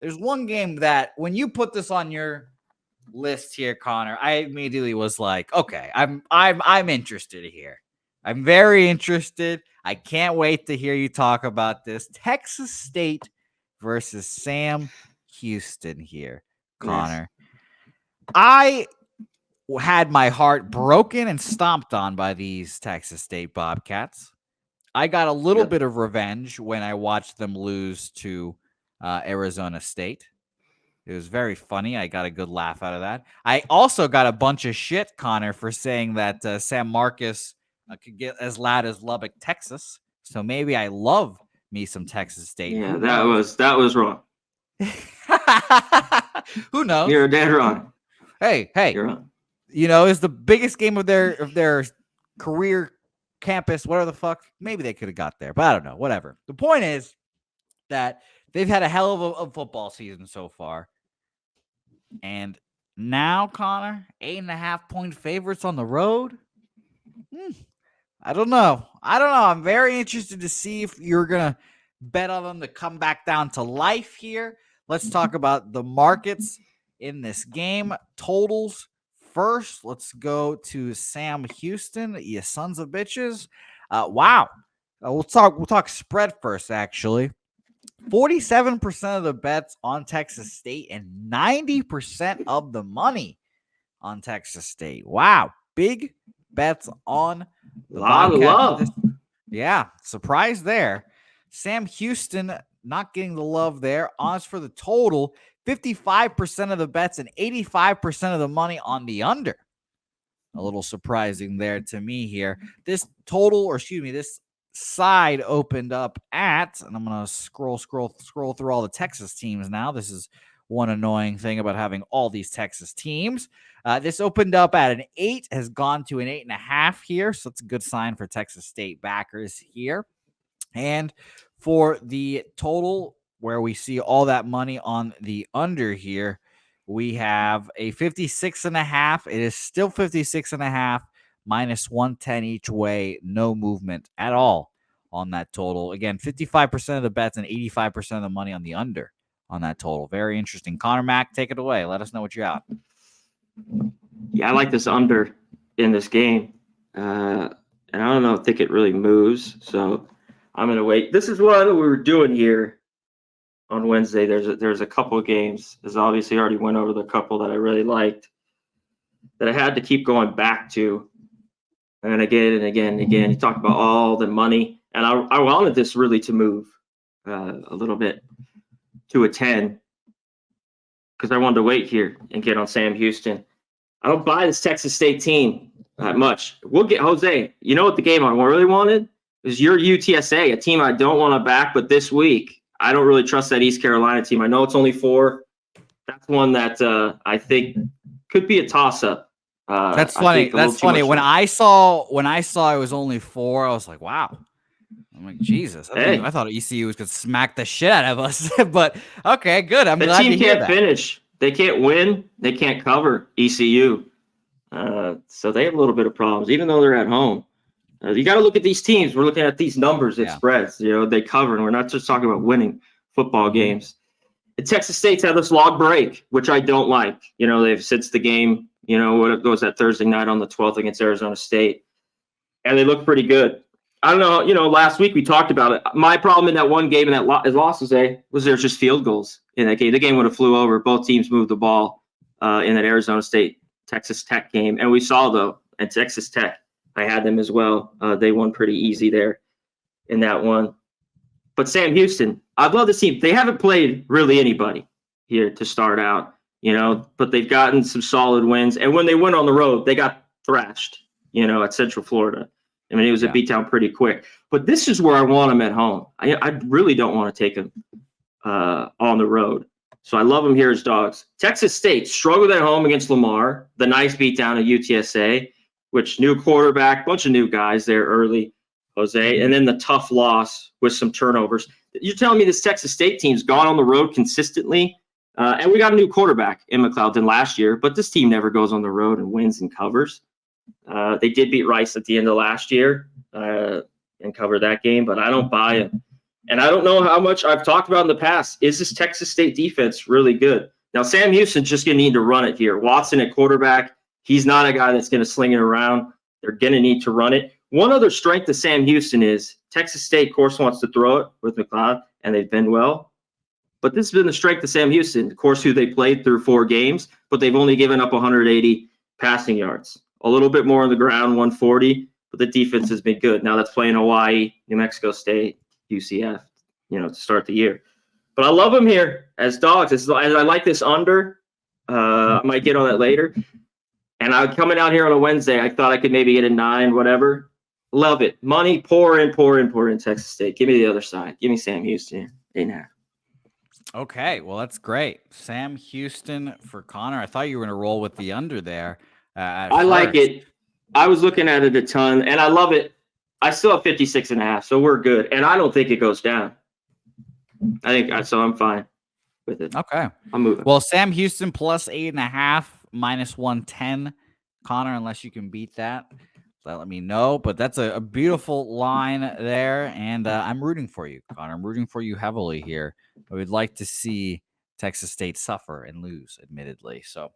there's one game that when you put this on your list here, Connor, I immediately was like, okay, I'm interested here. I'm very interested. I can't wait to hear you talk about this. Texas State versus Sam Houston here, Yes. Connor. I had my heart broken and stomped on by these Texas State Bobcats. I got a little Yep. bit of revenge when I watched them lose to Arizona State. It was very funny. I got a good laugh out of that. I also got a bunch of shit, Connor, for saying that Sam Marcus could get as loud as Lubbock, Texas. So maybe I love me some Texas State. Yeah, Who knows? that was wrong. Who knows? You're dead wrong. Hey, You're wrong. it's the biggest game of their career campus, whatever the fuck. Maybe they could have got there, but I don't know. Whatever. The point is that they've had a hell of a football season so far. And now, Connor, 8.5-point favorites on the road. I don't know. I'm very interested to see if you're going to bet on them to come back down to life here. Let's talk about the markets in this game. Totals first. Let's go to Sam Houston, you sons of bitches. Wow. We'll talk spread first, actually. 47% of the bets on Texas State and 90% of the money on Texas State. Wow. Big bets on the Lot of Bobcats. love. Yeah, surprise there. Sam Houston not getting the love there. As for the total, 55% of the bets and 85% of the money on the under. A little surprising there to me here. This side opened up at, and I'm going to scroll through all the Texas teams now. This is one annoying thing about having all these Texas teams. This opened up at an 8, has gone to an 8.5 here, so it's a good sign for Texas State backers here. And for the total, where we see all that money on the under here, we have a 56.5. It is still 56.5. minus 110 each way, no movement at all on that total. Again, 55% of the bets and 85% of the money on the under on that total. Very interesting. Connor Mack, take it away. Let us know what you got. Yeah, I like this under in this game. And I don't think it really moves. So I'm going to wait. This is what we were doing here on Wednesday. There's a couple of games. As obviously already went over the couple that I really liked that I had to keep going back to. And again and again and again, you talk about all the money, and I wanted this really to move a little bit to a 10 because I wanted to wait here and get on Sam Houston. I don't buy this Texas State team that much. We'll get Jose. You know what the game I really wanted is your UTSA, a team I don't want to back, but this week I don't really trust that East Carolina team. I know it's only 4. That's one that I think could be a toss-up. That's funny. That's funny. When I saw it was only 4, I was like, wow. I'm like, Jesus. I thought ECU was going to smack the shit out of us. But okay, good. I'm glad to hear that. The team can't finish. They can't win. They can't cover ECU. So they have a little bit of problems, even though they're at home. You got to look at these teams. We're looking at these numbers it spreads. They cover, and we're not just talking about winning football games. And Texas State's had this log break, which I don't like. They've since the game. What was that Thursday night on the 12th against Arizona State? And they look pretty good. I don't know. Last week we talked about it. My problem in that one game and that loss was there's just field goals in that game. The game would have flew over. Both teams moved the ball in that Arizona State-Texas Tech game. And we saw, though, at Texas Tech, I had them as well. They won pretty easy there in that one. But Sam Houston, I'd love to see them. They haven't played really anybody here to start out. But they've gotten some solid wins. And when they went on the road, they got thrashed, at Central Florida. I mean, it was a beatdown pretty quick. But this is where I want them at home. I really don't want to take them on the road. So I love them here as dogs. Texas State struggled at home against Lamar. The nice beatdown at UTSA, which new quarterback, bunch of new guys there early, Jose. And then the tough loss with some turnovers. You're telling me this Texas State team's gone on the road consistently? And we got a new quarterback in McLeod than last year, but this team never goes on the road and wins and covers. They did beat Rice at the end of last year and cover that game, but I don't buy it. And I don't know how much I've talked about in the past. Is this Texas State defense really good? Now, Sam Houston's just going to need to run it here. Watson at quarterback, he's not a guy that's going to sling it around. They're going to need to run it. One other strength of Sam Houston is Texas State, of course, wants to throw it with McLeod, and they've been well. But this has been the strength of Sam Houston, of course, who they played through 4 games, but they've only given up 180 passing yards. A little bit more on the ground, 140, but the defense has been good. Now that's playing Hawaii, New Mexico State, UCF, to start the year. But I love them here as dogs. I like this under. I might get on that later. And coming out here on a Wednesday, I thought I could maybe get a 9, whatever. Love it. Money, pour in, Texas State. Give me the other side. Give me Sam Houston, 8.5. Okay, well, that's great. Sam Houston for Conor. I thought you were going to roll with the under there. I like it. I was looking at it a ton, and I love it. I still have 56.5, so we're good. And I don't think it goes down. So I'm fine with it. Okay. I'm moving. Well, Sam Houston plus 8.5, minus 110. Conor, unless you can beat that, let me know. But that's a beautiful line there. And I'm rooting for you, Conor. I'm rooting for you heavily here. I would like to see Texas State suffer and lose, admittedly. So